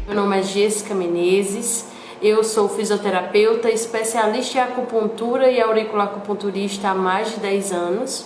Meu nome é Jéssica Menezes, eu sou fisioterapeuta, especialista em acupuntura e auriculoacupunturista há mais de 10 anos.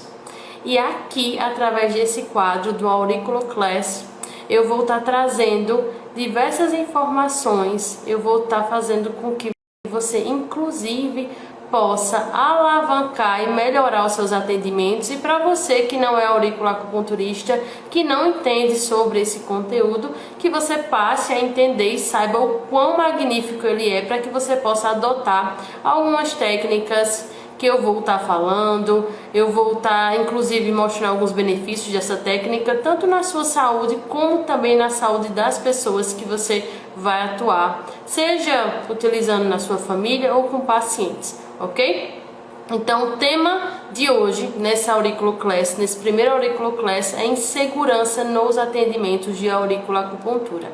E aqui, através desse quadro do Auriculo Class, eu vou estar trazendo diversas informações, eu vou estar fazendo com que você, inclusive, possa alavancar e melhorar os seus atendimentos. E para você que não é auriculoacupunturista, que não entende sobre esse conteúdo, que você passe a entender e saiba o quão magnífico ele é, para que você possa adotar algumas técnicas que eu vou estar falando. Eu vou estar inclusive mostrando alguns benefícios dessa técnica, tanto na sua saúde como também na saúde das pessoas que você vai atuar, seja utilizando na sua família ou com pacientes, ok? Então o tema de hoje nessa Auriculo Class, nesse primeiro Auriculo Class, é insegurança nos atendimentos de auriculoacupuntura.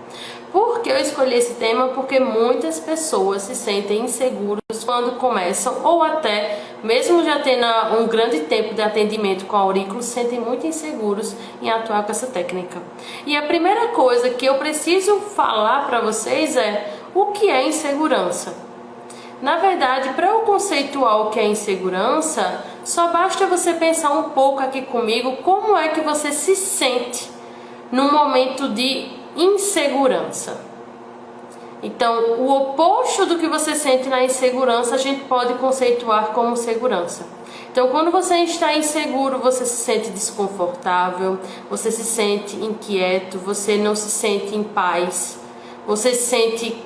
Por que eu escolhi esse tema? Porque muitas pessoas se sentem inseguros quando começam, ou até mesmo já tendo um grande tempo de atendimento com aurículos, se sentem muito inseguros em atuar com essa técnica. E a primeira coisa que eu preciso falar para vocês é o que é insegurança. Na verdade, para eu conceituar o que é insegurança, só basta você pensar um pouco aqui comigo como é que você se sente no momento de insegurança. Então, o oposto do que você sente na insegurança, a gente pode conceituar como segurança. Então, quando você está inseguro, você se sente desconfortável, você se sente inquieto, você não se sente em paz, você se sente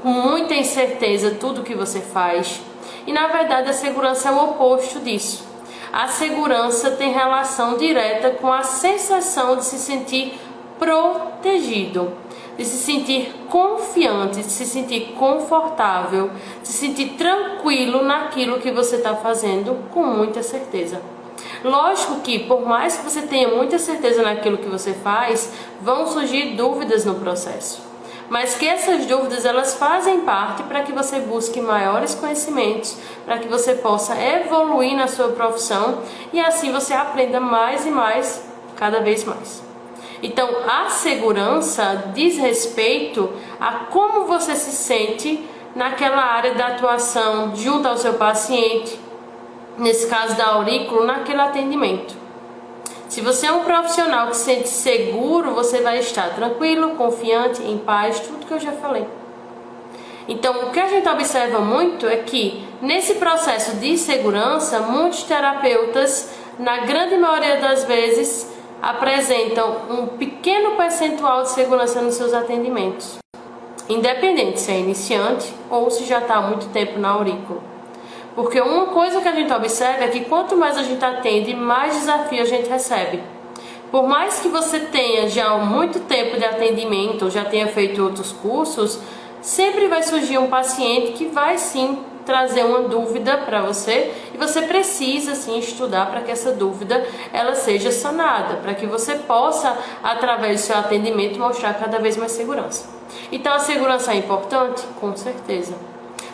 com muita incerteza tudo que você faz. E na verdade a segurança é o oposto disso. A segurança tem relação direta com a sensação de se sentir protegido, de se sentir confiante, de se sentir confortável, de se sentir tranquilo naquilo que você está fazendo com muita certeza. Lógico que por mais que você tenha muita certeza naquilo que você faz, vão surgir dúvidas no processo. Mas que essas dúvidas, elas fazem parte para que você busque maiores conhecimentos, para que você possa evoluir na sua profissão e assim você aprenda mais e mais, cada vez mais. Então, a segurança diz respeito a como você se sente naquela área da atuação junto ao seu paciente, nesse caso da aurículo, naquele atendimento. Se você é um profissional que se sente seguro, você vai estar tranquilo, confiante, em paz, tudo que eu já falei. Então, o que a gente observa muito é que, nesse processo de segurança, muitos terapeutas, na grande maioria das vezes, apresentam um pequeno percentual de segurança nos seus atendimentos, independente se é iniciante ou se já está há muito tempo na aurícula. Porque uma coisa que a gente observa é que quanto mais a gente atende, mais desafio a gente recebe. Por mais que você tenha já muito tempo de atendimento ou já tenha feito outros cursos, sempre vai surgir um paciente que vai sim trazer uma dúvida para você e você precisa sim estudar para que essa dúvida ela seja sanada, para que você possa, através do seu atendimento, mostrar cada vez mais segurança. Então a segurança é importante? Com certeza.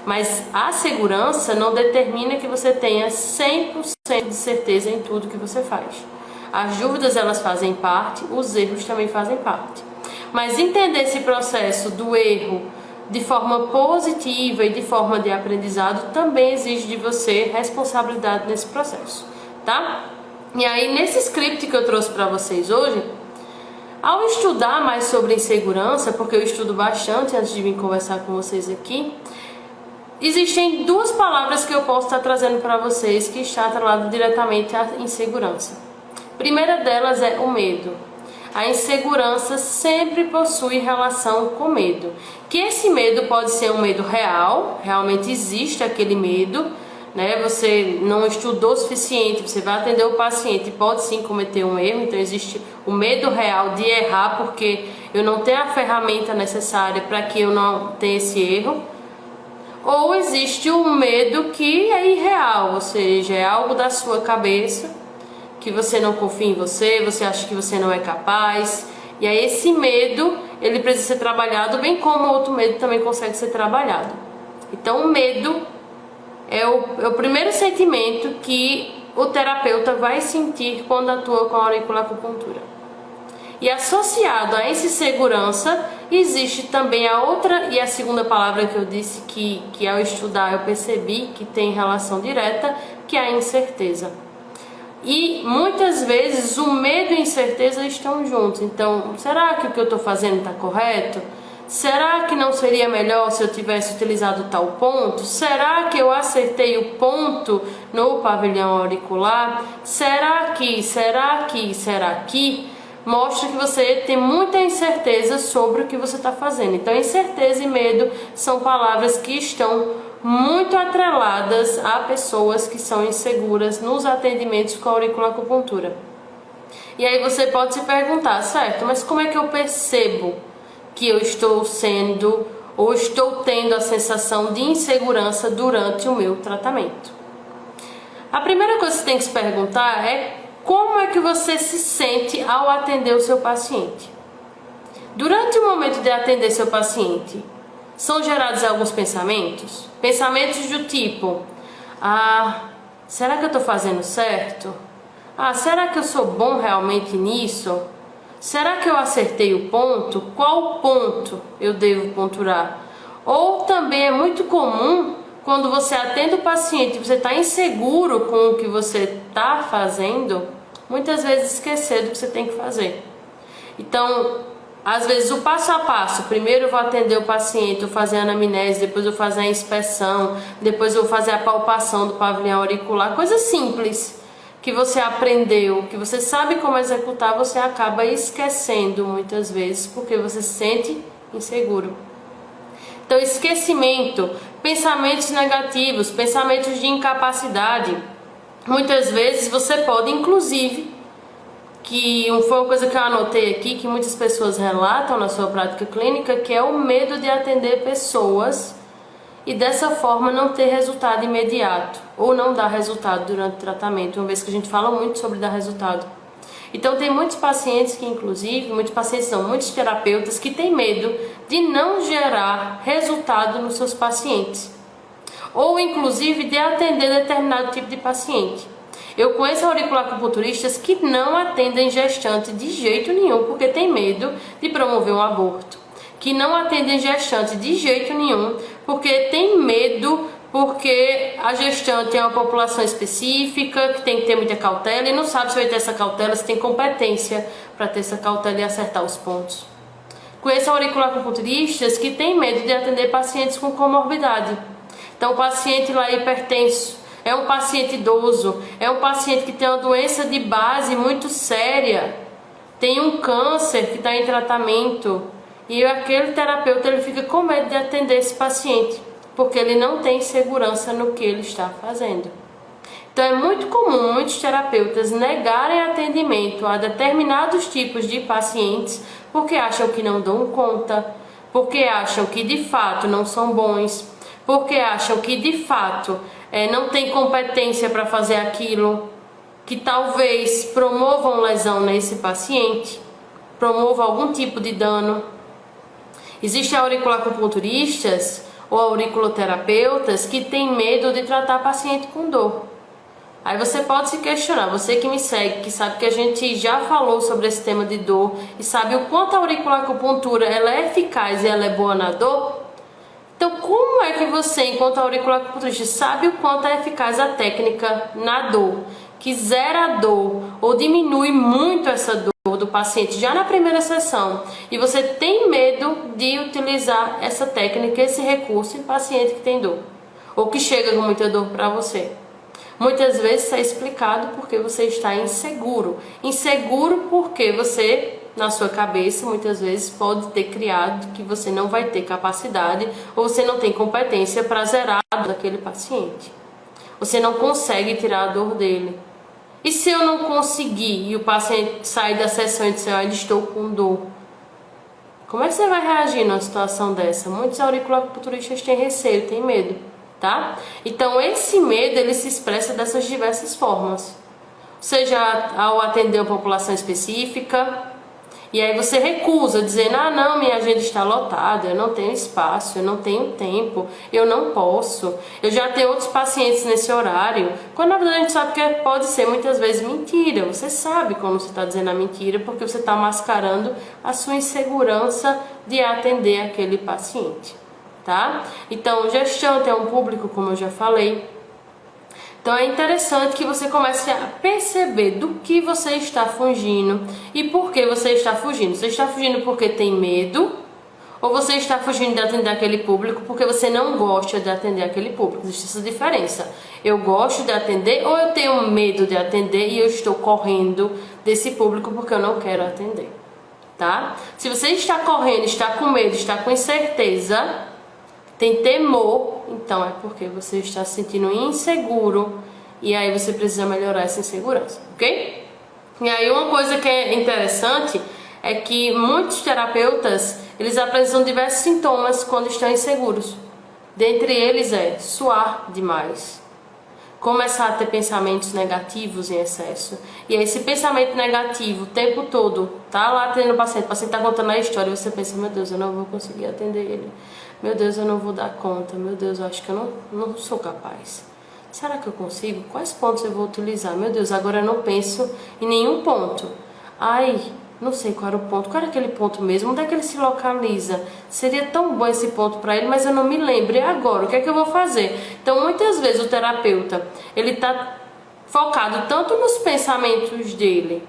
Mas a segurança não determina que você tenha 100% de certeza em tudo que você faz. As dúvidas, elas fazem parte, os erros também fazem parte. Mas entender esse processo do erro de forma positiva e de forma de aprendizado também exige de você responsabilidade nesse processo, tá? E aí, nesse script que eu trouxe para vocês hoje, ao estudar mais sobre insegurança, porque eu estudo bastante antes de vir conversar com vocês aqui, existem duas palavras que eu posso estar trazendo para vocês que está atrelado diretamente à insegurança. A primeira delas é o medo. A insegurança sempre possui relação com medo. Que esse medo pode ser um medo real, realmente existe aquele medo, né? Você não estudou o suficiente, você vai atender o paciente e pode sim cometer um erro, então existe o medo real de errar porque eu não tenho a ferramenta necessária para que eu não tenha esse erro. Ou existe o medo que é irreal, ou seja, é algo da sua cabeça, que você não confia em você, você acha que você não é capaz. E aí esse medo, ele precisa ser trabalhado, bem como outro medo também consegue ser trabalhado. Então o medo é o primeiro sentimento que o terapeuta vai sentir quando atua com a auriculoacupuntura. E associado a essa insegurança, existe também a outra e a segunda palavra que eu disse que ao estudar eu percebi que tem relação direta, que é a incerteza. E muitas vezes o medo e a incerteza estão juntos. Então, será que o que eu estou fazendo está correto? Será que não seria melhor se eu tivesse utilizado tal ponto? Será que eu acertei o ponto no pavilhão auricular? Será que? Mostra que você tem muita incerteza sobre o que você está fazendo. Então, incerteza e medo são palavras que estão muito atreladas a pessoas que são inseguras nos atendimentos com auriculoacupuntura. E aí você pode se perguntar, certo, mas como é que eu percebo que eu estou sendo ou estou tendo a sensação de insegurança durante o meu tratamento? A primeira coisa que você tem que se perguntar é como é que você se sente ao atender o seu paciente. Durante o momento de atender seu paciente, são gerados alguns pensamentos? Pensamentos do tipo, será que eu estou fazendo certo? Será que eu sou bom realmente nisso? Será que eu acertei o ponto? Qual ponto eu devo ponturar? Ou também é muito comum, quando você atende o paciente e você está inseguro com o que você está fazendo, muitas vezes esquecer do que você tem que fazer. Então, às vezes o passo a passo, primeiro eu vou atender o paciente, eu vou fazer a anamnese, depois eu vou fazer a inspeção, depois eu vou fazer a palpação do pavilhão auricular, coisas simples que você aprendeu, que você sabe como executar, você acaba esquecendo muitas vezes, porque você se sente inseguro. Então, esquecimento, pensamentos negativos, pensamentos de incapacidade, muitas vezes você pode, inclusive, que foi uma coisa que eu anotei aqui, que muitas pessoas relatam na sua prática clínica, que é o medo de atender pessoas e dessa forma não ter resultado imediato, ou não dar resultado durante o tratamento, uma vez que a gente fala muito sobre dar resultado. Então tem muitos pacientes que, inclusive, muitos terapeutas que têm medo de não gerar resultado nos seus pacientes, ou inclusive de atender determinado tipo de paciente. Eu conheço auriculoacupunturistas que não atendem gestante de jeito nenhum porque tem medo de promover um aborto. Que não atendem gestante de jeito nenhum porque tem medo, porque a gestante é uma população específica, que tem que ter muita cautela e não sabe se vai ter essa cautela, se tem competência para ter essa cautela e acertar os pontos. Conheço auriculoacupunturistas que têm medo de atender pacientes com comorbidade. Então o paciente lá é hipertenso, é um paciente idoso, é um paciente que tem uma doença de base muito séria, tem um câncer que está em tratamento e aquele terapeuta ele fica com medo de atender esse paciente, porque ele não tem segurança no que ele está fazendo. Então é muito comum muitos terapeutas negarem atendimento a determinados tipos de pacientes porque acham que não dão conta, porque acham que de fato não são bons, porque acham que de fato não tem competência para fazer aquilo, que talvez promovam lesão nesse paciente, promova algum tipo de dano. Existem auriculoacupunturistas ou auriculoterapeutas que têm medo de tratar paciente com dor. Aí você pode se questionar, você que me segue, que sabe que a gente já falou sobre esse tema de dor e sabe o quanto a auriculoacupuntura ela é eficaz e ela é boa na dor. Então, como é que você, enquanto auriculoacupunturista, sabe o quanto é eficaz a técnica na dor, que zera a dor ou diminui muito essa dor do paciente já na primeira sessão, e você tem medo de utilizar essa técnica, esse recurso em paciente que tem dor ou que chega com muita dor para você? Muitas vezes é explicado porque você está inseguro porque você, na sua cabeça, muitas vezes pode ter criado que você não vai ter capacidade ou você não tem competência para zerar a dor daquele paciente. Você não consegue tirar a dor dele. E se eu não conseguir e o paciente sair da sessão e disser, olha, estou com dor, como é que você vai reagir numa situação dessa? Muitos auriculoacupunturistas têm receio, têm medo, tá? Então esse medo ele se expressa dessas diversas formas. Seja ao atender uma população específica, E aí você recusa, dizendo, ah não, minha agenda está lotada, eu não tenho espaço, eu não tenho tempo, eu não posso, eu já tenho outros pacientes nesse horário. Quando na verdade a gente sabe que pode ser muitas vezes mentira. Você sabe quando você está dizendo a mentira, porque você está mascarando a sua insegurança de atender aquele paciente, tá? Então, gestante é um público, como eu já falei. Então é interessante que você comece a perceber do que você está fugindo e por que você está fugindo. Você está fugindo porque tem medo, ou você está fugindo de atender aquele público porque você não gosta de atender aquele público. Existe essa diferença. Eu gosto de atender ou eu tenho medo de atender e eu estou correndo desse público porque eu não quero atender, tá? Se você está correndo, está com medo, está com incerteza, tem temor, então é porque você está se sentindo inseguro e aí você precisa melhorar essa insegurança, ok? E aí uma coisa que é interessante é que muitos terapeutas, eles apresentam diversos sintomas quando estão inseguros. Dentre eles é suar demais, começar a ter pensamentos negativos em excesso. E aí esse pensamento negativo o tempo todo, tá lá atendendo o paciente tá contando a história e você pensa, meu Deus, eu não vou conseguir atender ele. Meu Deus, eu não vou dar conta. Meu Deus, eu acho que eu não sou capaz. Será que eu consigo? Quais pontos eu vou utilizar? Meu Deus, agora eu não penso em nenhum ponto. Ai, não sei qual era o ponto. Qual era aquele ponto mesmo? Onde é que ele se localiza? Seria tão bom esse ponto para ele, mas eu não me lembro. E agora? O que é que eu vou fazer? Então, muitas vezes o terapeuta, ele está focado tanto nos pensamentos dele,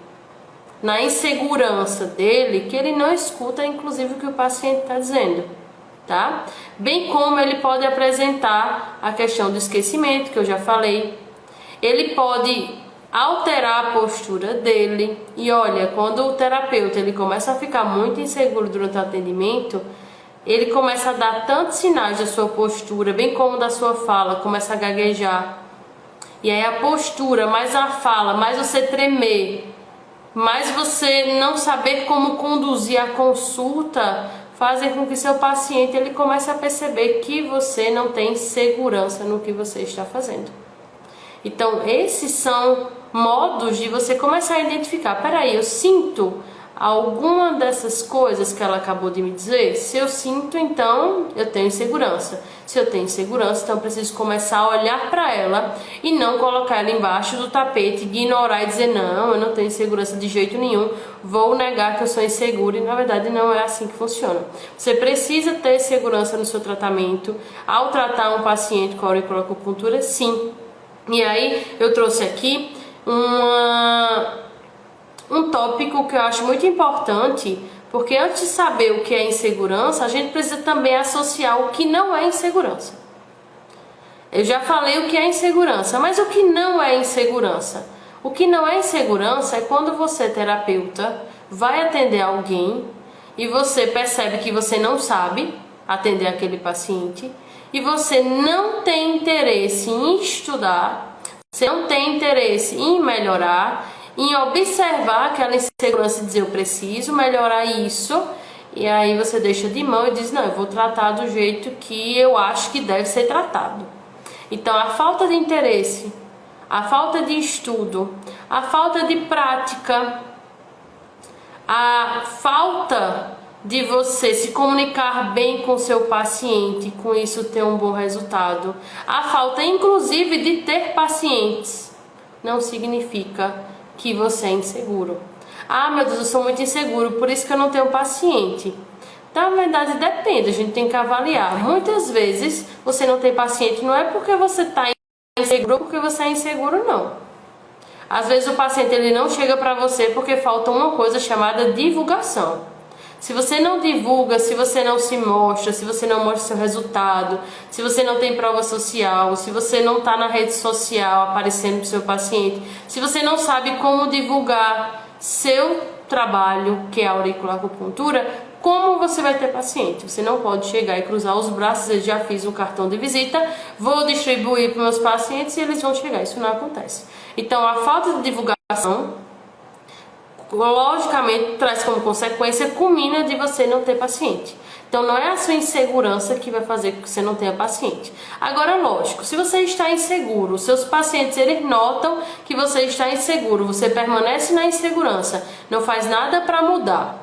na insegurança dele, que ele não escuta, inclusive, o que o paciente está dizendo. Tá? Bem como ele pode apresentar a questão do esquecimento, que eu já falei. Ele pode alterar a postura dele. E olha, quando o terapeuta ele começa a ficar muito inseguro durante o atendimento, ele começa a dar tantos sinais da sua postura, bem como da sua fala, começa a gaguejar. E aí a postura, mais a fala, mais você tremer, mais você não saber como conduzir a consulta, fazem com que seu paciente ele comece a perceber que você não tem segurança no que você está fazendo. Então, esses são modos de você começar a identificar. Peraí, eu sinto alguma dessas coisas que ela acabou de me dizer? Se eu sinto, então eu tenho insegurança. Se eu tenho insegurança, então eu preciso começar a olhar para ela e não colocar ela embaixo do tapete, ignorar e dizer, não, eu não tenho insegurança de jeito nenhum, vou negar que eu sou insegura, e na verdade não é assim que funciona. Você precisa ter segurança no seu tratamento. Ao tratar um paciente com auriculoacupuntura, sim. E aí eu trouxe aqui um tópico que eu acho muito importante, porque antes de saber o que é insegurança, a gente precisa também associar o que não é insegurança. Eu já falei o que é insegurança, mas o que não é insegurança? O que não é insegurança é quando você, terapeuta, vai atender alguém e você percebe que você não sabe atender aquele paciente e você não tem interesse em estudar, você não tem interesse em melhorar, em observar aquela insegurança e dizer, eu preciso melhorar isso, e aí você deixa de mão e diz, não, eu vou tratar do jeito que eu acho que deve ser tratado. Então a falta de interesse, a falta de estudo, a falta de prática, a falta de você se comunicar bem com seu paciente, com isso ter um bom resultado, a falta inclusive de ter pacientes, não significa que você é inseguro. Ah, meu Deus, eu sou muito inseguro, por isso que eu não tenho paciente. Na verdade, depende, a gente tem que avaliar. Muitas vezes você não tem paciente, não é porque você está inseguro ou porque você é inseguro, não. Às vezes o paciente ele não chega para você porque falta uma coisa chamada divulgação. Se você não divulga, se você não se mostra, se você não mostra seu resultado, se você não tem prova social, se você não está na rede social aparecendo para o seu paciente, se você não sabe como divulgar seu trabalho, que é a auriculoacupuntura, como você vai ter paciente? Você não pode chegar e cruzar os braços, eu já fiz um cartão de visita, vou distribuir para meus pacientes e eles vão chegar. Isso não acontece. Então, a falta de divulgação, logicamente, traz como consequência, culmina de você não ter paciente. Então não é a sua insegurança que vai fazer com que você não tenha paciente. Agora, lógico, se você está inseguro, os seus pacientes eles notam que você está inseguro, você permanece na insegurança, não faz nada para mudar.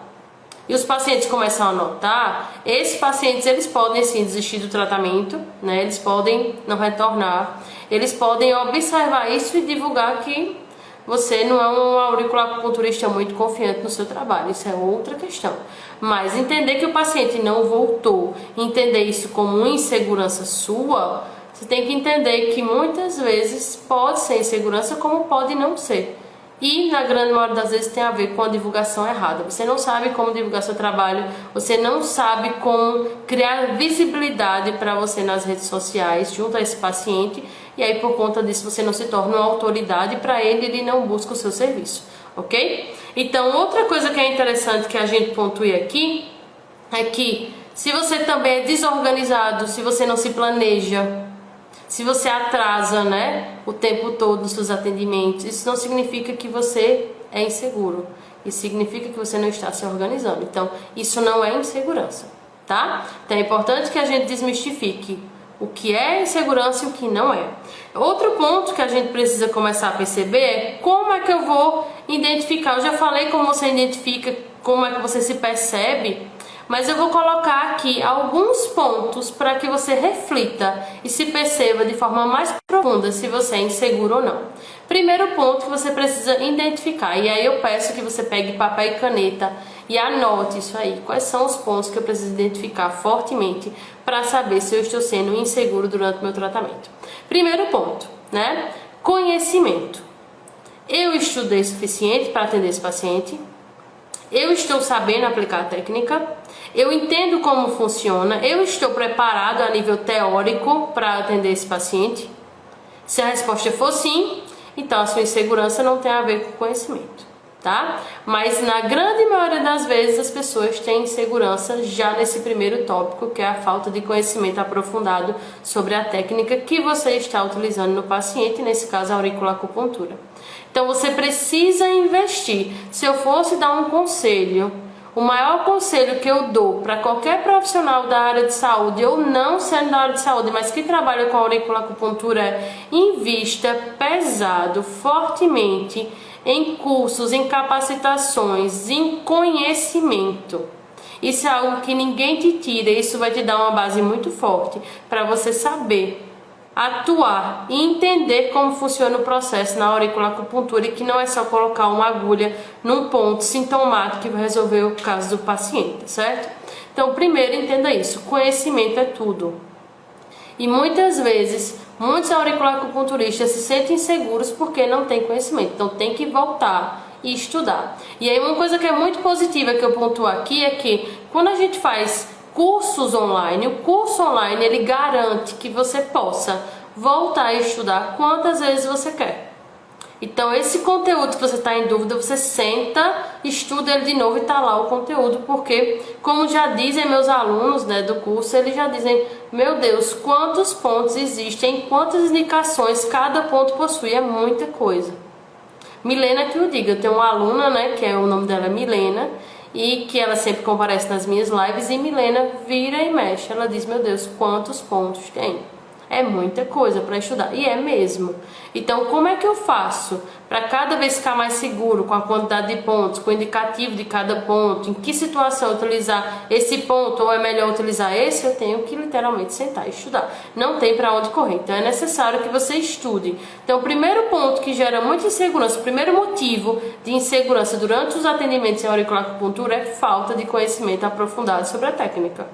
e os pacientes começam a notar, esses pacientes eles podem sim desistir do tratamento, né? Eles podem não retornar, eles podem observar isso e divulgar que você não é um auriculoacupunturista muito confiante no seu trabalho, isso é outra questão. Mas entender que o paciente não voltou, entender isso como uma insegurança sua, você tem que entender que muitas vezes pode ser insegurança como pode não ser. E na grande maioria das vezes tem a ver com a divulgação errada. Você não sabe como divulgar seu trabalho, você não sabe como criar visibilidade para você nas redes sociais junto a esse paciente, e aí por conta disso você não se torna uma autoridade para ele, ele não busca o seu serviço, ok? Então outra coisa que é interessante que a gente pontue aqui é que se você também é desorganizado, se você não se planeja, se você atrasa, né, o tempo todo nos seus atendimentos, isso não significa que você é inseguro. Isso significa que você não está se organizando. Então, isso não é insegurança, tá? Então, é importante que a gente desmistifique o que é insegurança e o que não é. Outro ponto que a gente precisa começar a perceber é como é que eu vou identificar. Eu já falei como você identifica, como é que você se percebe, mas eu vou colocar aqui alguns pontos para que você reflita e se perceba de forma mais profunda se você é inseguro ou não. Primeiro ponto que você precisa identificar, e aí eu peço que você pegue papel e caneta e anote isso aí. Quais são os pontos que eu preciso identificar fortemente para saber se eu estou sendo inseguro durante o meu tratamento? Primeiro ponto, né? Conhecimento. Eu estudei o suficiente para atender esse paciente? Eu estou sabendo aplicar a técnica? Eu entendo como funciona? Eu estou preparado a nível teórico para atender esse paciente? Se a resposta for sim, então a sua insegurança não tem a ver com conhecimento, tá? Mas na grande maioria das vezes as pessoas têm insegurança já nesse primeiro tópico, que é a falta de conhecimento aprofundado sobre a técnica que você está utilizando no paciente, nesse caso a auriculoacupuntura. Então você precisa investir. Se eu fosse dar um conselho, o maior conselho que eu dou para qualquer profissional da área de saúde, ou não sendo da área de saúde, mas que trabalha com auriculoacupuntura, é invista pesado, fortemente em cursos, em capacitações, em conhecimento. Isso é algo que ninguém te tira, isso vai te dar uma base muito forte para você saber atuar e entender como funciona o processo na auriculoacupuntura, e que não é só colocar uma agulha num ponto sintomático que vai resolver o caso do paciente, certo? Então, primeiro entenda isso, conhecimento é tudo. E muitas vezes, muitos auriculoacupunturistas se sentem inseguros porque não têm conhecimento, então tem que voltar e estudar. E aí uma coisa que é muito positiva que eu pontuo aqui é que quando a gente faz cursos online, o curso online ele garante que você possa voltar a estudar quantas vezes você quer. Então esse conteúdo que você está em dúvida, você senta, estuda ele de novo e está lá o conteúdo, porque como já dizem meus alunos, né, do curso, eles já dizem, meu Deus, quantos pontos existem, quantas indicações cada ponto possui, é muita coisa. Milena que eu diga, eu tenho uma aluna, né, que o nome dela é Milena, e que ela sempre comparece nas minhas lives, e Milena vira e mexe, ela diz, meu Deus, quantos pontos tem? É muita coisa para estudar, e é mesmo. Então, como é que eu faço para cada vez ficar mais seguro com a quantidade de pontos, com o indicativo de cada ponto, em que situação utilizar esse ponto ou é melhor utilizar esse? Eu tenho que literalmente sentar e estudar. Não tem para onde correr, então é necessário que você estude. Então, o primeiro ponto que gera muita insegurança, o primeiro motivo de insegurança durante os atendimentos em auriculoacupuntura é falta de conhecimento aprofundado sobre a técnica.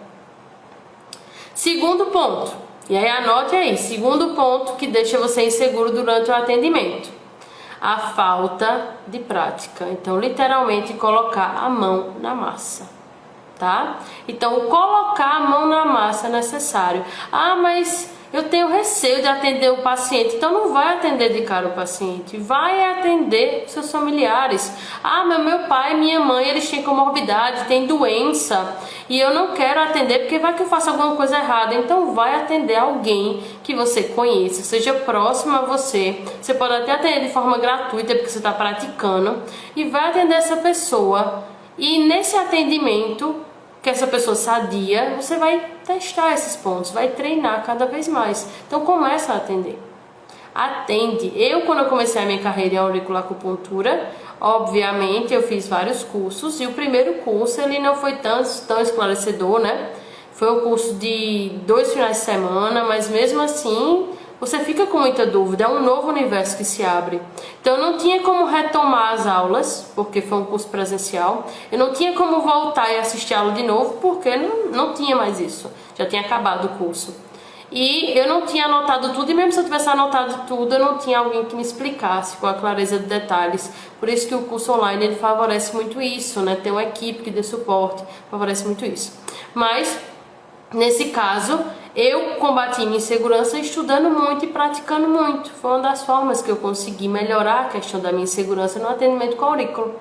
Segundo ponto. E aí anote aí, segundo ponto que deixa você inseguro durante o atendimento, a falta de prática. Então, literalmente, colocar a mão na massa, tá? Então, colocar a mão na massa é necessário. Ah, mas eu tenho receio de atender o paciente. Então, não vai atender de cara o paciente, vai atender seus familiares. Ah, mas meu pai e minha mãe, eles têm comorbidade, têm doença, e eu não quero atender porque vai que eu faço alguma coisa errada. Então vai atender alguém que você conheça, seja próximo a você. Você pode até atender de forma gratuita porque você está praticando, e vai atender essa pessoa. E nesse atendimento, que essa pessoa sadia, você vai testar esses pontos, vai treinar cada vez mais. Então começa a atender. Atende. Eu, quando eu comecei a minha carreira em auriculoacupuntura, Obviamente eu fiz vários cursos e o primeiro curso ele não foi tão esclarecedor, né? Foi um curso de 2 finais de semana, mas mesmo assim você fica com muita dúvida, é um novo universo que se abre. Então eu não tinha como retomar as aulas, porque foi um curso presencial, eu não tinha como voltar e assistir a aula de novo, porque não tinha mais isso, já tinha acabado o curso. E eu não tinha anotado tudo, e mesmo se eu tivesse anotado tudo, eu não tinha alguém que me explicasse com a clareza de detalhes. Por isso que o curso online ele favorece muito isso, né? Ter uma equipe que dê suporte, favorece muito isso. Mas, nesse caso, eu combati minha insegurança estudando muito e praticando muito. Foi uma das formas que eu consegui melhorar a questão da minha insegurança no atendimento com aurículo.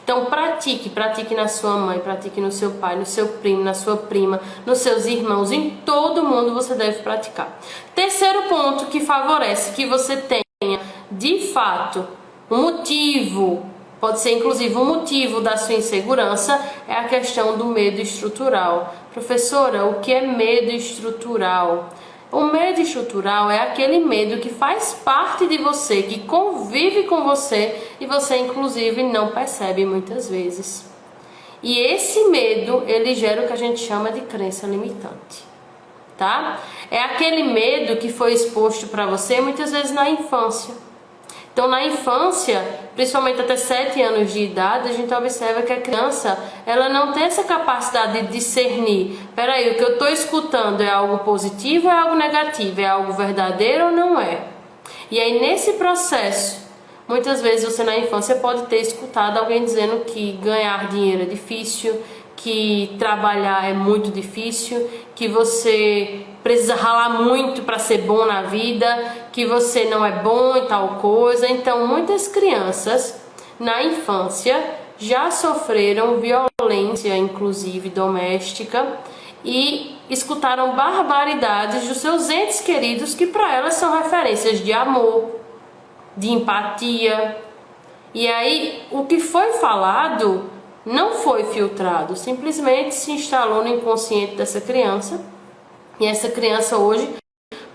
Então pratique na sua mãe, pratique no seu pai, no seu primo, na sua prima, nos seus irmãos, em todo mundo você deve praticar. Terceiro ponto que favorece que você tenha, de fato, um motivo, pode ser inclusive um motivo da sua insegurança, é a questão do medo estrutural. Professora, o que é medo estrutural? O medo estrutural é aquele medo que faz parte de você, que convive com você e você inclusive não percebe muitas vezes. E esse medo, ele gera o que a gente chama de crença limitante, tá? É aquele medo que foi exposto para você muitas vezes na infância. Então, na infância, principalmente até 7 anos de idade, a gente observa que a criança ela não tem essa capacidade de discernir. Peraí, o que eu estou escutando é algo positivo ou é algo negativo? É algo verdadeiro ou não é? E aí, nesse processo, muitas vezes você na infância pode ter escutado alguém dizendo que ganhar dinheiro é difícil, que trabalhar é muito difícil, que você precisa ralar muito para ser bom na vida, que você não é bom em tal coisa. Então, muitas crianças na infância já sofreram violência, inclusive doméstica, e escutaram barbaridades dos seus entes queridos que para elas são referências de amor, de empatia. E aí, o que foi falado não foi filtrado, simplesmente se instalou no inconsciente dessa criança. E essa criança hoje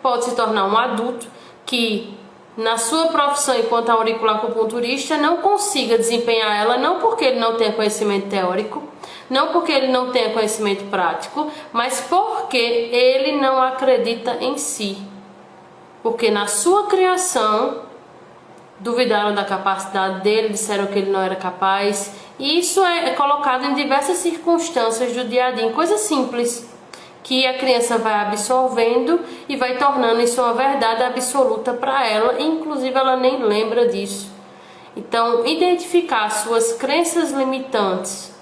pode se tornar um adulto que, na sua profissão enquanto auriculacupunturista, não consiga desempenhar ela, não porque ele não tenha conhecimento teórico, não porque ele não tenha conhecimento prático, mas porque ele não acredita em si. Porque na sua criação duvidaram da capacidade dele, disseram que ele não era capaz. E isso é colocado em diversas circunstâncias do dia a dia, em coisas simples, que a criança vai absorvendo e vai tornando isso uma verdade absoluta para ela, e inclusive ela nem lembra disso. Então, identificar suas crenças limitantes,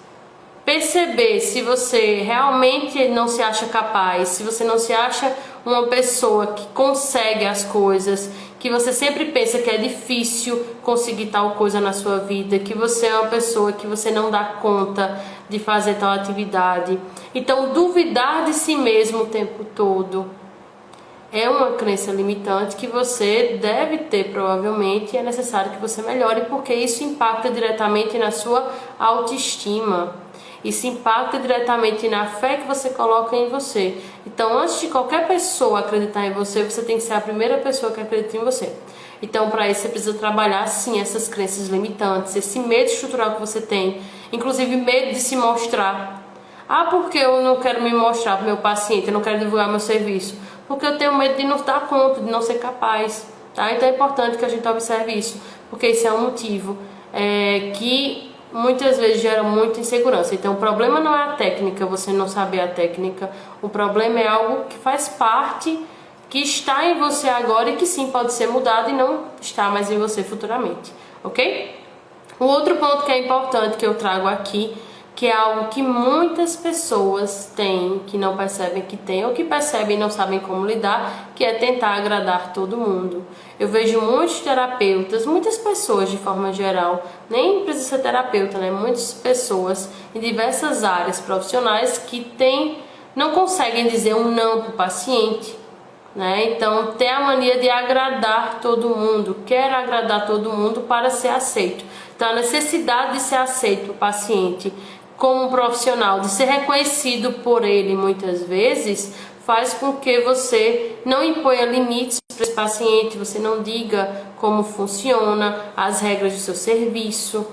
perceber se você realmente não se acha capaz, se você não se acha uma pessoa que consegue as coisas, que você sempre pensa que é difícil conseguir tal coisa na sua vida, que você é uma pessoa que você não dá conta de fazer tal atividade. Então, duvidar de si mesmo o tempo todo é uma crença limitante que você deve ter, provavelmente, e é necessário que você melhore, porque isso impacta diretamente na sua autoestima. Isso impacta diretamente na fé que você coloca em você. Então, antes de qualquer pessoa acreditar em você, você tem que ser a primeira pessoa que acredita em você. Então, para isso, você precisa trabalhar, sim, essas crenças limitantes, esse medo estrutural que você tem, inclusive medo de se mostrar. Ah, porque eu não quero me mostrar para o meu paciente, eu não quero divulgar meu serviço? Porque eu tenho medo de não dar conta, de não ser capaz, tá? Então, é importante que a gente observe isso, porque isso é um motivo que muitas vezes gera muita insegurança. Então, o problema não é a técnica, você não saber a técnica. O problema é algo que faz parte, que está em você agora e que sim pode ser mudado e não está mais em você futuramente, ok? O outro ponto que é importante que eu trago aqui, que é algo que muitas pessoas têm, que não percebem que tem, ou que percebem e não sabem como lidar, que é tentar agradar todo mundo. Eu vejo muitos terapeutas, muitas pessoas de forma geral, nem precisa ser terapeuta, né? Muitas pessoas em diversas áreas profissionais que não conseguem dizer um não para o paciente, né? Então tem a mania de agradar todo mundo, quer agradar todo mundo para ser aceito. Então a necessidade de ser aceito para o paciente como um profissional, de ser reconhecido por ele muitas vezes, faz com que você não imponha limites para esse paciente, você não diga como funciona, as regras do seu serviço,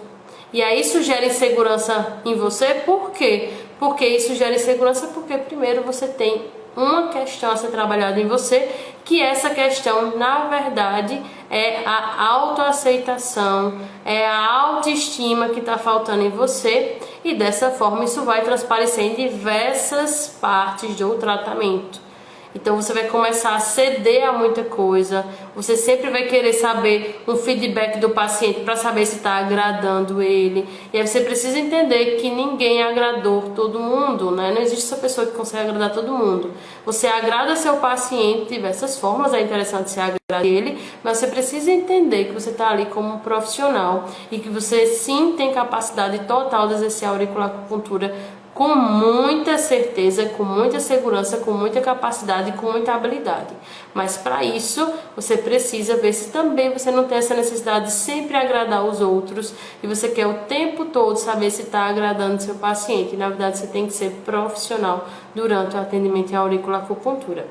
E aí isso gera insegurança em você, por quê? Porque isso gera insegurança porque primeiro você tem uma questão a ser trabalhada em você, que essa questão, na verdade, é a autoaceitação, é a autoestima que está faltando em você, e dessa forma isso vai transparecer em diversas partes do tratamento. Então você vai começar a ceder a muita coisa, você sempre vai querer saber um feedback do paciente para saber se está agradando ele. E aí você precisa entender que ninguém agradou todo mundo, né? Não existe essa pessoa que consegue agradar todo mundo. Você agrada seu paciente de diversas formas, é interessante você agradar ele, mas você precisa entender que você está ali como um profissional e que você sim tem capacidade total de exercer a auriculacupuntura com muita certeza, com muita segurança, com muita capacidade, com muita habilidade. Mas para isso, você precisa ver se também você não tem essa necessidade de sempre agradar os outros e você quer o tempo todo saber se está agradando seu paciente. Na verdade, você tem que ser profissional durante o atendimento em auriculacupuntura.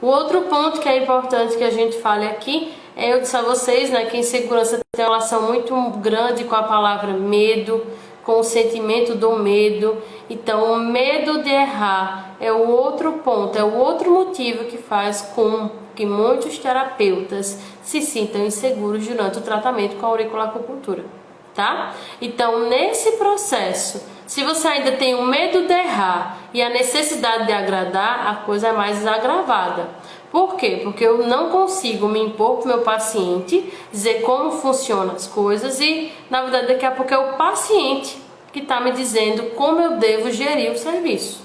O outro ponto que é importante que a gente fale aqui é, eu disse a vocês, né, que insegurança tem uma relação muito grande com a palavra medo, com o sentimento do medo. Então o medo de errar é o outro ponto, é o outro motivo que faz com que muitos terapeutas se sintam inseguros durante o tratamento com a auriculacupuntura, tá? Então nesse processo, se você ainda tem o medo de errar e a necessidade de agradar, a coisa é mais agravada. Por quê? Porque eu não consigo me impor para o meu paciente, dizer como funcionam as coisas e, na verdade, daqui a pouco é o paciente que está me dizendo como eu devo gerir o serviço.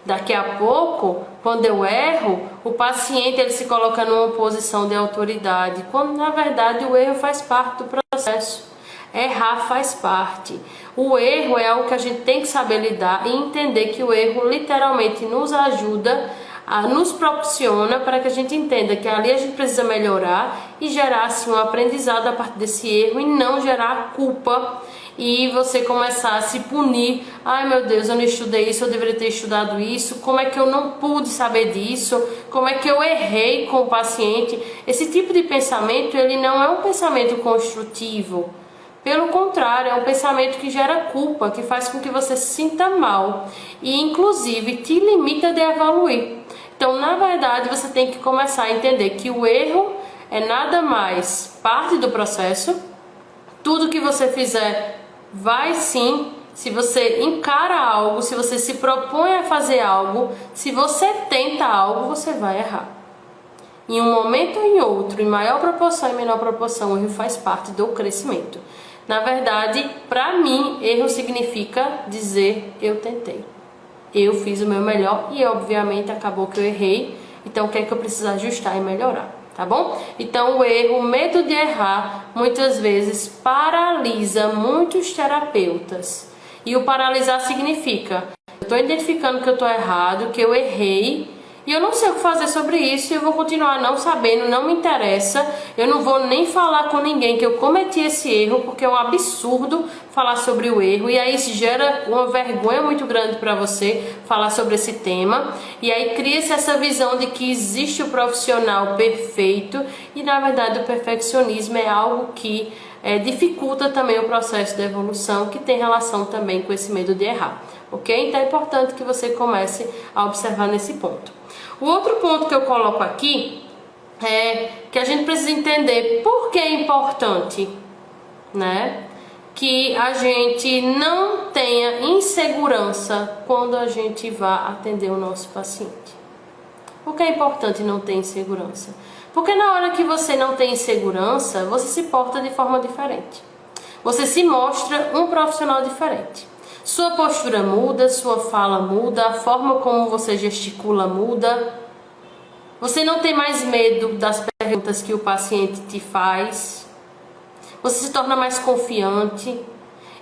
Daqui a pouco, quando eu erro, o paciente ele se coloca numa posição de autoridade, quando, na verdade, o erro faz parte do processo. Errar faz parte. O erro é algo que a gente tem que saber lidar e entender que o erro literalmente nos ajuda, nos proporciona para que a gente entenda que ali a gente precisa melhorar e gerar assim, um aprendizado a partir desse erro e não gerar culpa e você começar a se punir. Ai meu Deus, eu não estudei isso, eu deveria ter estudado isso, como é que eu não pude saber disso, como é que eu errei com o paciente. Esse tipo de pensamento, ele não é um pensamento construtivo. Pelo contrário, é um pensamento que gera culpa, que faz com que você se sinta mal e inclusive te limita de evoluir. Então, na verdade, você tem que começar a entender que o erro é nada mais parte do processo. Tudo que você fizer vai sim, se você encara algo, se você se propõe a fazer algo, se você tenta algo, você vai errar. Em um momento ou em outro, em maior proporção e menor proporção, o erro faz parte do crescimento. Na verdade, para mim, erro significa dizer eu tentei. Eu fiz o meu melhor e obviamente acabou que eu errei, então o que é que eu preciso ajustar e melhorar, tá bom? Então o erro, o medo de errar, muitas vezes paralisa muitos terapeutas. E o paralisar significa, eu estou identificando que eu estou errado, que eu errei, e eu não sei o que fazer sobre isso, e eu vou continuar não sabendo, não me interessa, eu não vou nem falar com ninguém que eu cometi esse erro, porque é um absurdo falar sobre o erro, e aí isso gera uma vergonha muito grande para você falar sobre esse tema, e aí cria-se essa visão de que existe o profissional perfeito, e na verdade o perfeccionismo é algo que dificulta também o processo de evolução, que tem relação também com esse medo de errar, ok? Então é importante que você comece a observar nesse ponto. O outro ponto que eu coloco aqui é que a gente precisa entender por que é importante, né, que a gente não tenha insegurança quando a gente vai atender o nosso paciente. Por que é importante não ter insegurança? Porque na hora que você não tem insegurança, você se porta de forma diferente. Você se mostra um profissional diferente. Sua postura muda, sua fala muda, a forma como você gesticula muda. Você não tem mais medo das perguntas que o paciente te faz. Você se torna mais confiante.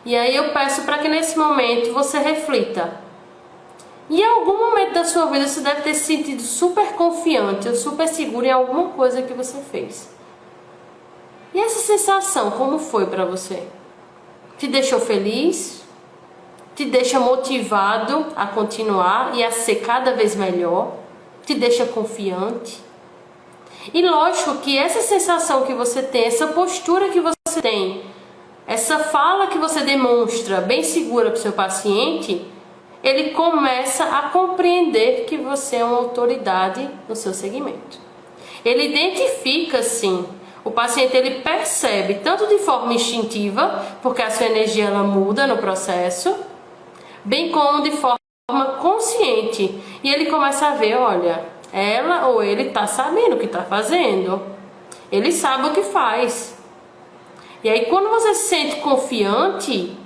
E aí eu peço para que nesse momento você reflita. Em algum momento da sua vida você deve ter se sentido super confiante ou super seguro em alguma coisa que você fez. E essa sensação, como foi para você? Te deixou feliz? Te deixa motivado a continuar e a ser cada vez melhor? Te deixa confiante? E lógico que essa sensação que você tem, essa postura que você tem essa fala que você demonstra bem segura para o seu paciente, ele começa a compreender que você é uma autoridade no seu segmento. Ele identifica, sim, o paciente ele percebe, tanto de forma instintiva, porque a sua energia ela muda no processo, bem como de forma consciente. E ele começa a ver, olha, ela ou ele está sabendo o que está fazendo. Ele sabe o que faz. E aí quando você se sente confiante,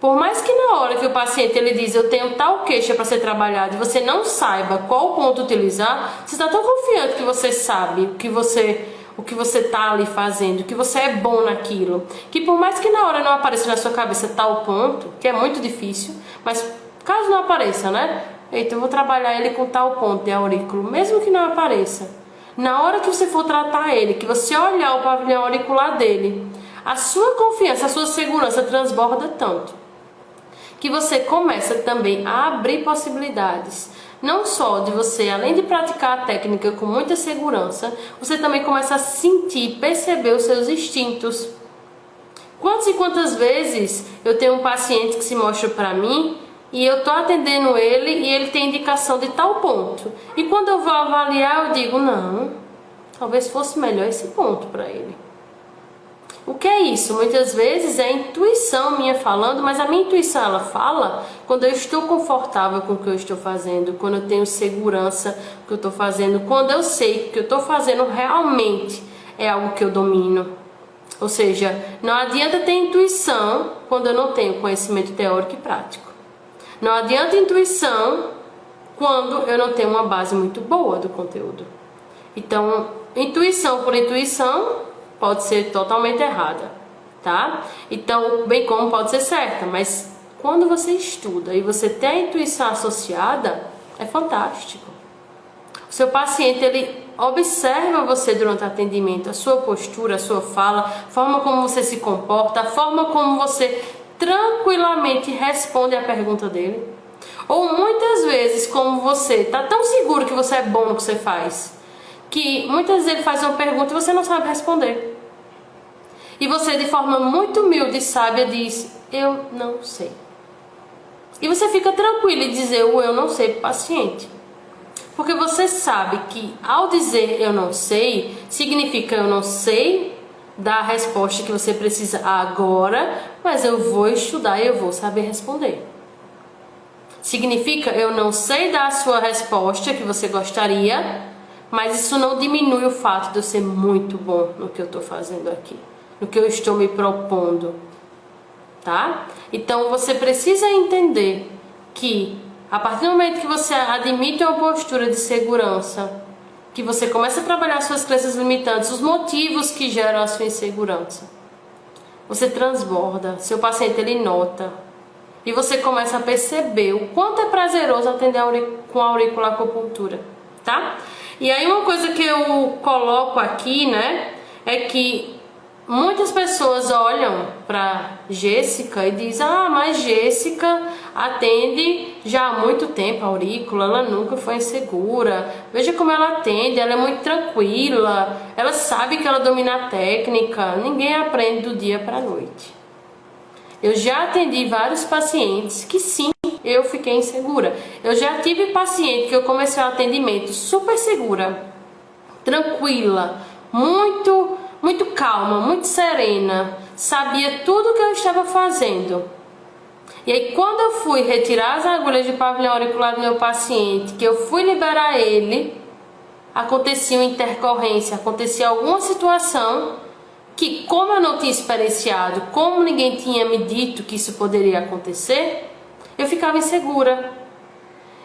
por mais que na hora que o paciente ele diz eu tenho tal queixa para ser trabalhado e você não saiba qual ponto utilizar, você está tão confiante que você sabe o que você está ali fazendo, que você é bom naquilo, que por mais que na hora não apareça na sua cabeça tal ponto, que é muito difícil, mas caso não apareça, né? Eita, eu vou trabalhar ele com tal ponto de aurículo, mesmo que não apareça. Na hora que você for tratar ele, que você olhar o pavilhão auricular dele, a sua confiança, a sua segurança transborda tanto, que você começa também a abrir possibilidades. Não só de você, além de praticar a técnica com muita segurança, você também começa a sentir, perceber os seus instintos. Quantas e quantas vezes eu tenho um paciente que se mostra para mim e eu tô atendendo ele e ele tem indicação de tal ponto. E quando eu vou avaliar, eu digo, não, talvez fosse melhor esse ponto para ele. O que é isso? Muitas vezes é a intuição minha falando, mas a minha intuição ela fala quando eu estou confortável com o que eu estou fazendo, quando eu tenho segurança do que eu estou fazendo, quando eu sei que o que eu estou fazendo realmente é algo que eu domino. Ou seja, não adianta ter intuição quando eu não tenho conhecimento teórico e prático. Não adianta intuição quando eu não tenho uma base muito boa do conteúdo. Então, intuição por intuição pode ser totalmente errada, tá? Então, bem como pode ser certa, mas quando você estuda e você tem a intuição associada, é fantástico. O seu paciente, ele observa você durante o atendimento, a sua postura, a sua fala, a forma como você se comporta, a forma como você tranquilamente responde a pergunta dele. Ou muitas vezes, como você está tão seguro que você é bom no que você faz, que muitas vezes ele faz uma pergunta e você não sabe responder. E você, de forma muito humilde e sábia, diz, eu não sei. E você fica tranquilo em dizer o eu não sei para o paciente. Porque você sabe que ao dizer eu não sei, significa eu não sei dar a resposta que você precisa agora, mas eu vou estudar e eu vou saber responder. Significa eu não sei dar a sua resposta que você gostaria, mas isso não diminui o fato de eu ser muito bom no que eu estou fazendo aqui, no que eu estou me propondo, tá? Então você precisa entender que a partir do momento que você admite uma postura de segurança, que você começa a trabalhar suas crenças limitantes, os motivos que geram a sua insegurança, você transborda, seu paciente ele nota, e você começa a perceber o quanto é prazeroso atender com auriculoacupuntura, tá? E aí uma coisa que eu coloco aqui, né, é que muitas pessoas olham para Jéssica e dizem, mas Jéssica atende já há muito tempo a aurícula, ela nunca foi insegura, veja como ela atende, ela é muito tranquila, ela sabe que ela domina a técnica, ninguém aprende do dia para a noite. Eu já atendi vários pacientes que sim, eu fiquei insegura. Eu já tive paciente que eu comecei o atendimento super segura, tranquila, muito calma, muito serena, sabia tudo o que eu estava fazendo. E aí quando eu fui retirar as agulhas de pavilhão auricular do meu paciente, que eu fui liberar ele, acontecia uma intercorrência, acontecia alguma situação que, como eu não tinha experienciado, como ninguém tinha me dito que isso poderia acontecer, eu ficava insegura.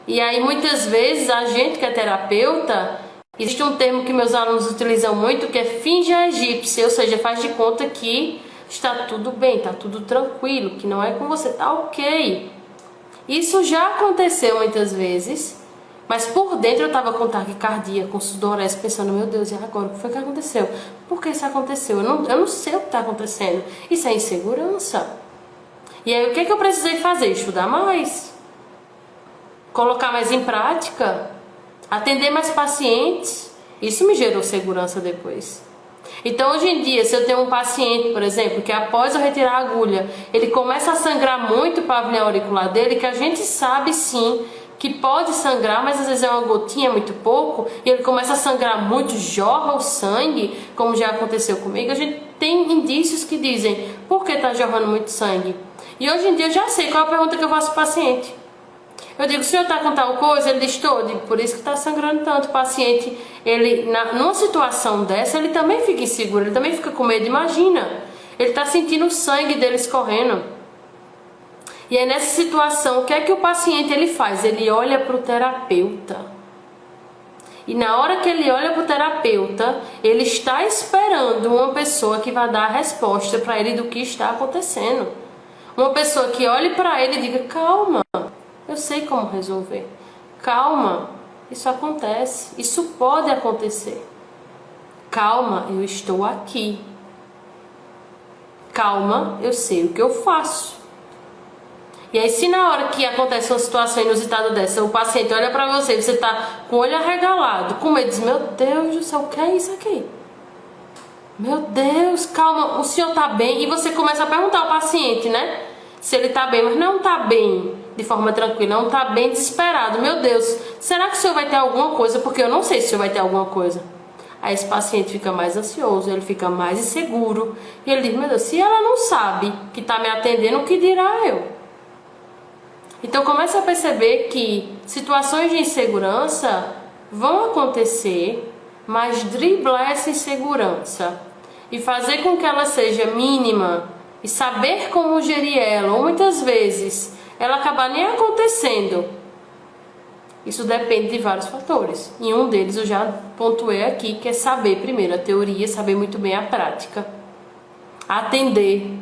E aí muitas vezes a gente que é terapeuta, existe um termo que meus alunos utilizam muito, que é finge a egípcia, ou seja, faz de conta que está tudo bem, está tudo tranquilo, que não é com você, está ok. Isso já aconteceu muitas vezes, mas por dentro eu estava com taquicardia, com sudorese, pensando, meu Deus, e agora? O que foi que aconteceu? Por que isso aconteceu? Eu não sei o que está acontecendo. Isso é insegurança. E aí o que eu precisei fazer? Estudar mais, colocar mais em prática, atender mais pacientes. Isso me gerou segurança depois. Então hoje em dia, se eu tenho um paciente, por exemplo, que após eu retirar a agulha, ele começa a sangrar muito o pavilhão auricular dele, que a gente sabe sim que pode sangrar, mas às vezes é uma gotinha, muito pouco, e ele começa a sangrar muito, jorra o sangue, como já aconteceu comigo, a gente tem indícios que dizem, por que está jorrando muito sangue? E hoje em dia eu já sei qual é a pergunta que eu faço para o paciente. Eu digo, o senhor está com tal coisa? Ele diz, estou. Digo, por isso que está sangrando tanto. O paciente, ele, numa situação dessa, ele também fica inseguro, ele também fica com medo. Imagina, ele está sentindo o sangue dele escorrendo. E aí nessa situação, o que é que o paciente ele faz? Ele olha para o terapeuta. E na hora que ele olha para o terapeuta, ele está esperando uma pessoa que vai dar a resposta para ele do que está acontecendo. Uma pessoa que olhe para ele e diga, calma, eu sei como resolver. Calma, isso acontece, isso pode acontecer. Calma, eu estou aqui. Calma, eu sei o que eu faço. E aí se na hora que acontece uma situação inusitada dessa, o paciente olha pra você, você tá com o olho arregalado, com medo, diz, meu Deus do céu, o que é isso aqui? Meu Deus, calma, o senhor tá bem? E você começa a perguntar ao paciente, né? Se ele tá bem, mas não tá bem de forma tranquila, não tá bem desesperado. Meu Deus, será que o senhor vai ter alguma coisa? Porque eu não sei se o senhor vai ter alguma coisa. Aí esse paciente fica mais ansioso, ele fica mais inseguro. E ele diz, meu Deus, se ela não sabe que tá me atendendo, o que dirá eu? Então comece a perceber que situações de insegurança vão acontecer, mas driblar essa insegurança e fazer com que ela seja mínima e saber como gerir ela, ou muitas vezes ela acabar nem acontecendo, isso depende de vários fatores. E um deles eu já pontuei aqui, que é saber primeiro a teoria, saber muito bem a prática, atender,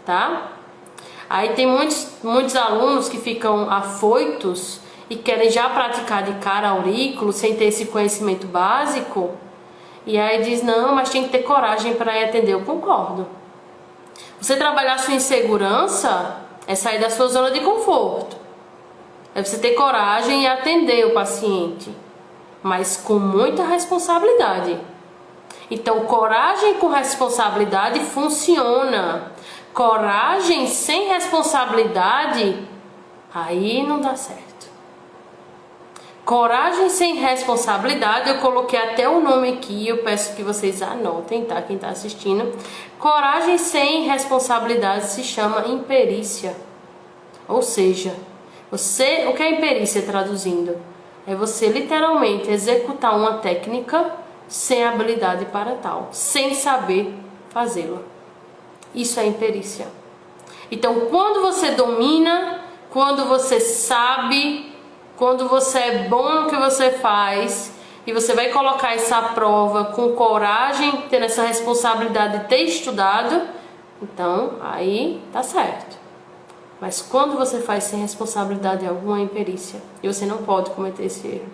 tá? Aí tem muitos alunos que ficam afoitos e querem já praticar de cara aurículo sem ter esse conhecimento básico. E aí diz, não, mas tem que ter coragem para atender. Eu concordo. Você trabalhar sua insegurança é sair da sua zona de conforto. É você ter coragem e atender o paciente, mas com muita responsabilidade. Então, coragem com responsabilidade funciona. Coragem sem responsabilidade, aí não dá certo. Coragem sem responsabilidade, eu coloquei até o nome aqui, eu peço que vocês anotem, tá? Quem tá assistindo. Coragem sem responsabilidade se chama imperícia. Ou seja, o que é imperícia traduzindo? É você literalmente executar uma técnica sem habilidade para tal, sem saber fazê-la. Isso é imperícia. Então, quando você domina, quando você sabe, quando você é bom no que você faz, e você vai colocar essa prova com coragem, tendo essa responsabilidade de ter estudado, então aí tá certo. Mas quando você faz sem responsabilidade alguma, é imperícia. E você não pode cometer esse erro,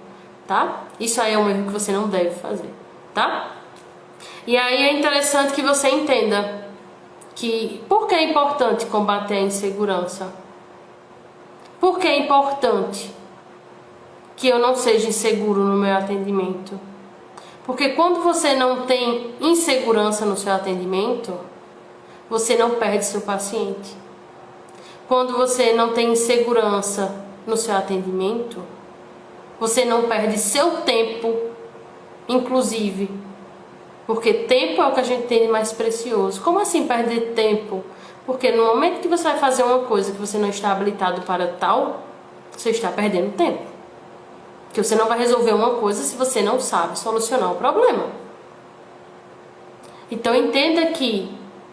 tá? Isso aí é um erro que você não deve fazer, tá? E aí é interessante que você entenda que por que é importante combater a insegurança? Por que é importante que eu não seja inseguro no meu atendimento? Porque quando você não tem insegurança no seu atendimento, você não perde seu paciente. Quando você não tem insegurança no seu atendimento, você não perde seu tempo, inclusive. Porque tempo é o que a gente tem de mais precioso. Como assim perder tempo? Porque no momento que você vai fazer uma coisa que você não está habilitado para tal, você está perdendo tempo. Porque você não vai resolver uma coisa se você não sabe solucionar o problema. Então entenda que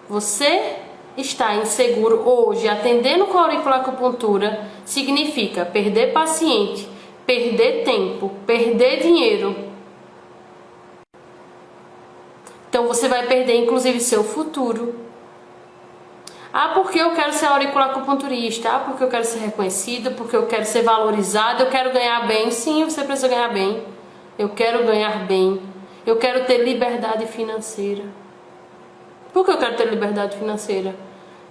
você está inseguro hoje, atendendo com auriculoacupuntura, significa perder paciente, perder tempo, perder dinheiro. Então você vai perder inclusive seu futuro. Ah, porque eu quero ser auriculoacupunturista. Ah, porque eu quero ser reconhecido, porque eu quero ser valorizado, eu quero ganhar bem. Sim, você precisa ganhar bem. Eu quero ganhar bem. Eu quero ter liberdade financeira. Por que eu quero ter liberdade financeira?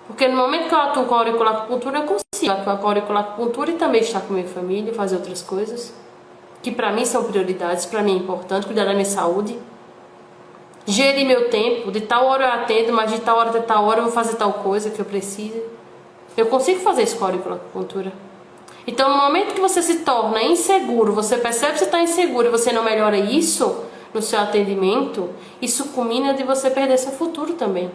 Porque no momento que eu atuo com auriculoacupuntura, eu consigo atuar com auriculoacupuntura e também estar com minha família, fazer outras coisas que para mim são prioridades, para mim é importante, cuidar da minha saúde. gerir meu tempo, de tal hora eu atendo, mas de tal hora até tal hora eu vou fazer tal coisa que eu preciso. Eu consigo fazer isso com a auriculoacupuntura. Então, no momento que você se torna inseguro, você percebe que você está inseguro e você não melhora isso no seu atendimento, isso culmina de você perder seu futuro também.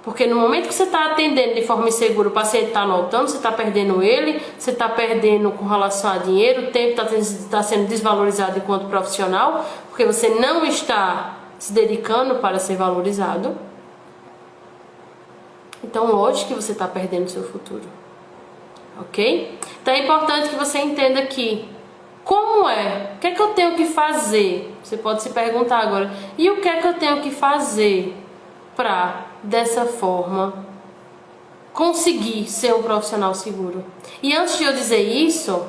Porque no momento que você está atendendo de forma insegura, o paciente está anotando, você está perdendo ele, você está perdendo com relação a dinheiro, o tempo está sendo desvalorizado enquanto profissional, porque você não está se dedicando para ser valorizado. Então, lógico que você está perdendo seu futuro. Ok? Então é importante que você entenda que como é, o que é que eu tenho que fazer? Você pode se perguntar agora, e o que é que eu tenho que fazer para, dessa forma, conseguir ser um profissional seguro? E antes de eu dizer isso,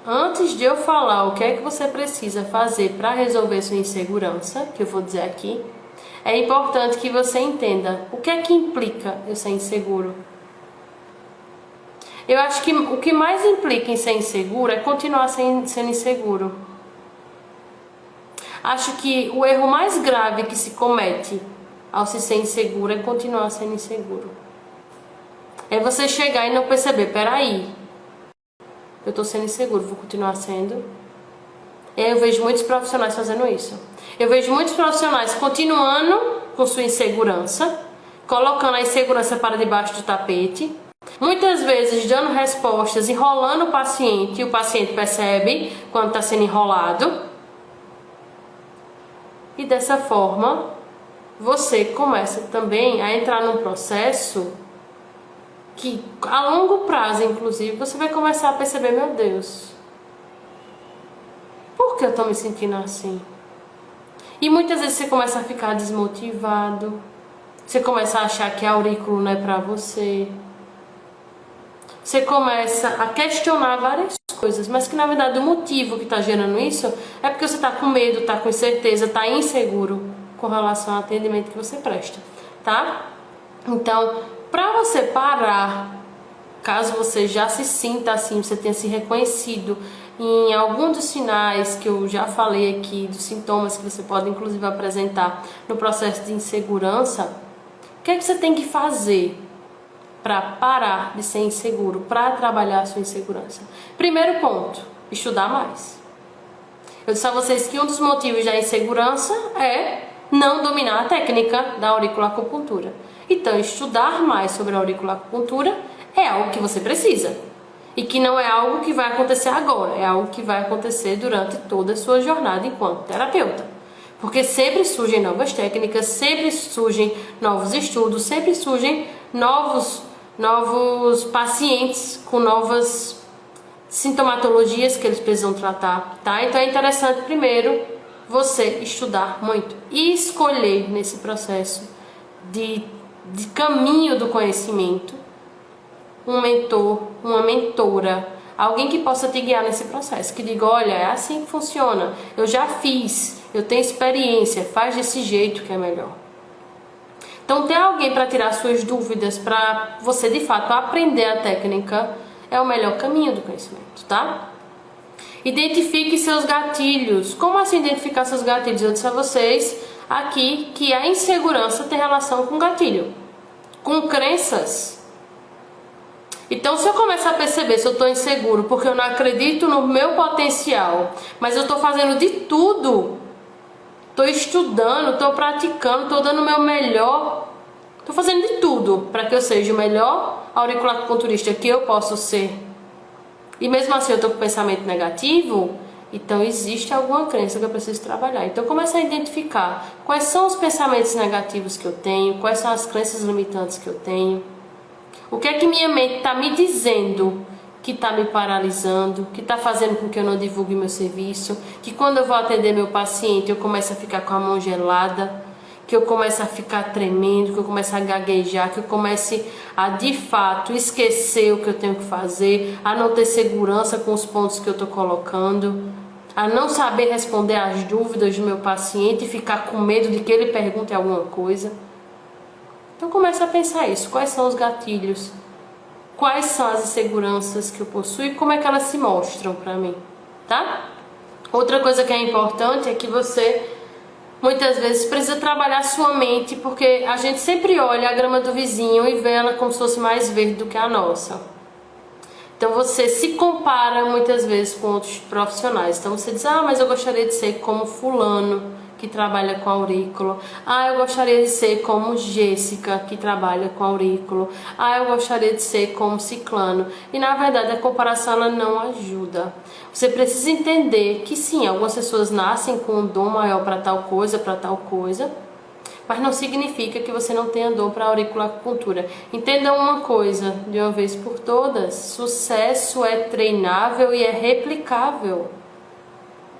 antes de eu falar o que é que você precisa fazer para resolver sua insegurança, que eu vou dizer aqui, é importante que você entenda o que é que implica eu ser inseguro. Eu acho que o que mais implica em ser inseguro é continuar sendo inseguro. Acho que o erro mais grave que se comete ao se ser inseguro é continuar sendo inseguro. É você chegar e não perceber, peraí, eu tô sendo inseguro, vou continuar sendo. Eu vejo muitos profissionais fazendo isso. Eu vejo muitos profissionais continuando com sua insegurança, colocando a insegurança para debaixo do tapete, muitas vezes dando respostas, enrolando o paciente, e o paciente percebe quando está sendo enrolado. E dessa forma, você começa também a entrar num processo que, a longo prazo, inclusive, você vai começar a perceber, meu Deus, por que eu estou me sentindo assim? E muitas vezes você começa a ficar desmotivado, você começa a achar que a aurícula não é para você. Você começa a questionar várias coisas, mas que na verdade o motivo que está gerando isso é porque você está com medo, está com incerteza, está inseguro com relação ao atendimento que você presta, tá? Então, para você parar, caso você já se sinta assim, você tenha se reconhecido em algum dos sinais que eu já falei aqui, dos sintomas que você pode inclusive apresentar no processo de insegurança, o que é que você tem que fazer para parar de ser inseguro, para trabalhar a sua insegurança? Primeiro ponto, estudar mais. Eu disse a vocês que um dos motivos da insegurança é não dominar a técnica da auriculoacupuntura. Então, estudar mais sobre a auriculoacupuntura é algo que você precisa. E que não é algo que vai acontecer agora, é algo que vai acontecer durante toda a sua jornada enquanto terapeuta. Porque sempre surgem novas técnicas, sempre surgem novos estudos, sempre surgem novos pacientes com novas sintomatologias que eles precisam tratar, tá? Então é interessante primeiro você estudar muito e escolher nesse processo de caminho do conhecimento um mentor, uma mentora, alguém que possa te guiar nesse processo, que diga, olha, é assim que funciona, eu já fiz, eu tenho experiência, faz desse jeito que é melhor. Então, ter alguém para tirar suas dúvidas, para você de fato aprender a técnica, é o melhor caminho do conhecimento, tá? Identifique seus gatilhos. Como assim identificar seus gatilhos? Eu disse a vocês aqui que a insegurança tem relação com gatilho, com crenças. Então, se eu começar a perceber se eu estou inseguro porque eu não acredito no meu potencial, mas eu estou fazendo de tudo, estou estudando, estou praticando, estou dando o meu melhor, estou fazendo de tudo para que eu seja o melhor auriculoacupunturista que eu posso ser, e mesmo assim eu estou com pensamento negativo, então existe alguma crença que eu preciso trabalhar. Então começa a identificar quais são os pensamentos negativos que eu tenho, quais são as crenças limitantes que eu tenho, o que é que minha mente está me dizendo que está me paralisando, que está fazendo com que eu não divulgue meu serviço, que quando eu vou atender meu paciente eu começo a ficar com a mão gelada, que eu começo a ficar tremendo, que eu começo a gaguejar, que eu comece a de fato esquecer o que eu tenho que fazer, a não ter segurança com os pontos que eu estou colocando, a não saber responder às dúvidas do meu paciente e ficar com medo de que ele pergunte alguma coisa. Então começa a pensar isso, quais são os gatilhos, quais são as inseguranças que eu possuo e como é que elas se mostram para mim, tá? Outra coisa que é importante é que você Muitas vezes precisa trabalhar sua mente, porque a gente sempre olha a grama do vizinho e vê ela como se fosse mais verde do que a nossa. Então você se compara muitas vezes com outros profissionais. Então você diz, mas eu gostaria de ser como fulano, que trabalha com aurículo. Eu gostaria de ser como Jéssica, que trabalha com aurículo. Eu gostaria de ser como ciclano. E na verdade a comparação ela não ajuda. Você precisa entender que sim, algumas pessoas nascem com um dom maior para tal coisa, mas não significa que você não tenha dom para auriculacupuntura. Entenda uma coisa de uma vez por todas: sucesso é treinável e é replicável.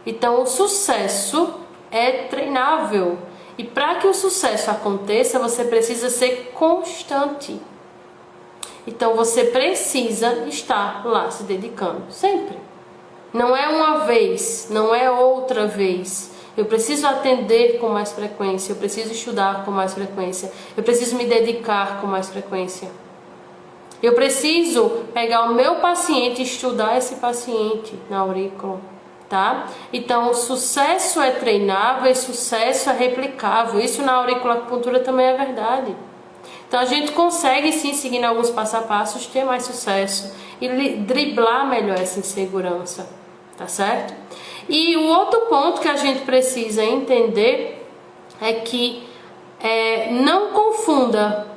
Então o sucesso é treinável. E para que o sucesso aconteça, você precisa ser constante. Então você precisa estar lá se dedicando, sempre. Não é uma vez, não é outra vez. Eu preciso atender com mais frequência, eu preciso estudar com mais frequência, eu preciso me dedicar com mais frequência. Eu preciso pegar o meu paciente e estudar esse paciente na aurícula. Tá? Então, o sucesso é treinável e sucesso é replicável. Isso na auriculacupuntura também é verdade. Então, a gente consegue sim, seguindo alguns passo a passos, ter mais sucesso e driblar melhor essa insegurança, tá certo? E o outro ponto que a gente precisa entender é que não confunda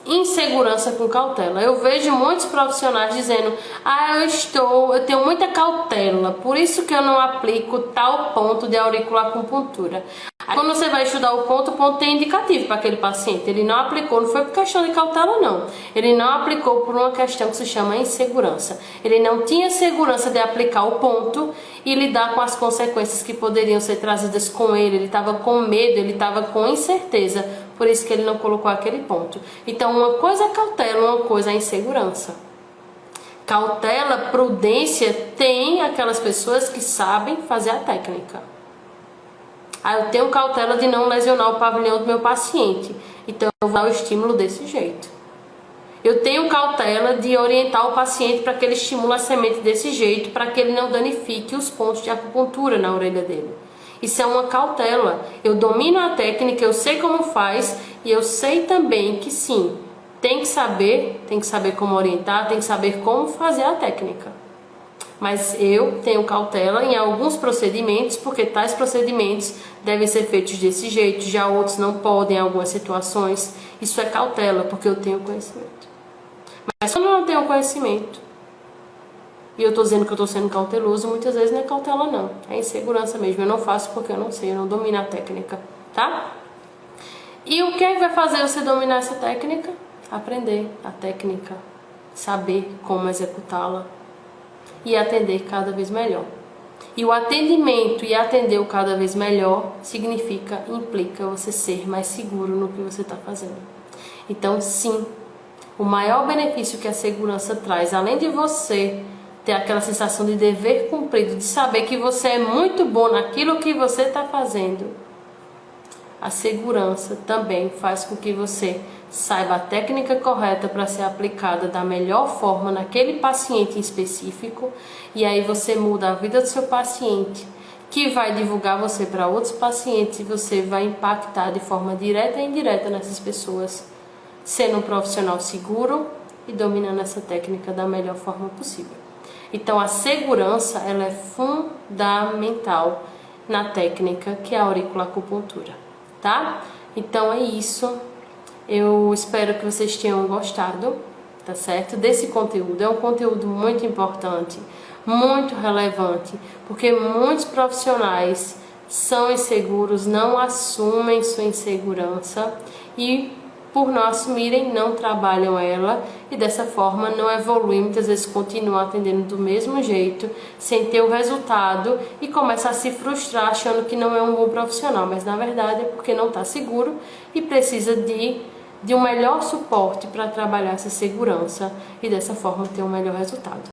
insegurança com cautela. Eu vejo muitos profissionais dizendo: eu tenho muita cautela, por isso que eu não aplico tal ponto de auriculacupuntura. Aí, quando você vai estudar o ponto tem indicativo para aquele paciente. Ele não aplicou, não foi por questão de cautela não. Ele não aplicou por uma questão que se chama insegurança. Ele não tinha segurança de aplicar o ponto e lidar com as consequências que poderiam ser trazidas com ele. Ele estava com medo, ele estava com incerteza. Por isso que ele não colocou aquele ponto. Então, uma coisa é cautela, uma coisa é insegurança. Cautela, prudência, tem aquelas pessoas que sabem fazer a técnica. Eu tenho cautela de não lesionar o pavilhão do meu paciente, então eu vou dar o estímulo desse jeito. Eu tenho cautela de orientar o paciente para que ele estimule a semente desse jeito, para que ele não danifique os pontos de acupuntura na orelha dele. Isso é uma cautela. Eu domino a técnica, eu sei como faz e eu sei também que sim, tem que saber como orientar, tem que saber como fazer a técnica. Mas eu tenho cautela em alguns procedimentos, porque tais procedimentos devem ser feitos desse jeito, já outros não podem em algumas situações. Isso é cautela, porque eu tenho conhecimento. Mas quando eu não tenho conhecimento, e eu estou dizendo que eu estou sendo cauteloso, muitas vezes não é cautela não, é insegurança mesmo. Eu não faço porque eu não sei, eu não domino a técnica, tá? E o que é que vai fazer você dominar essa técnica? Aprender a técnica, saber como executá-la e atender cada vez melhor. E o atendimento e atender o cada vez melhor implica você ser mais seguro no que você está fazendo. Então sim, o maior benefício que a segurança traz, além de você ter aquela sensação de dever cumprido, de saber que você é muito bom naquilo que você está fazendo, a segurança também faz com que você saiba a técnica correta para ser aplicada da melhor forma naquele paciente em específico, e aí você muda a vida do seu paciente, que vai divulgar você para outros pacientes e você vai impactar de forma direta e indireta nessas pessoas, sendo um profissional seguro e dominando essa técnica da melhor forma possível. Então a segurança ela é fundamental na técnica que é a auriculacupuntura, tá? Então é isso. Eu espero que vocês tenham gostado, tá certo? Desse conteúdo. É um conteúdo muito importante, muito relevante, porque muitos profissionais são inseguros, não assumem sua insegurança e por não assumirem, não trabalham ela e dessa forma não evoluem, muitas vezes continuam atendendo do mesmo jeito, sem ter o resultado e começa a se frustrar achando que não é um bom profissional, mas na verdade é porque não está seguro e precisa de um melhor suporte para trabalhar essa segurança e dessa forma ter um melhor resultado.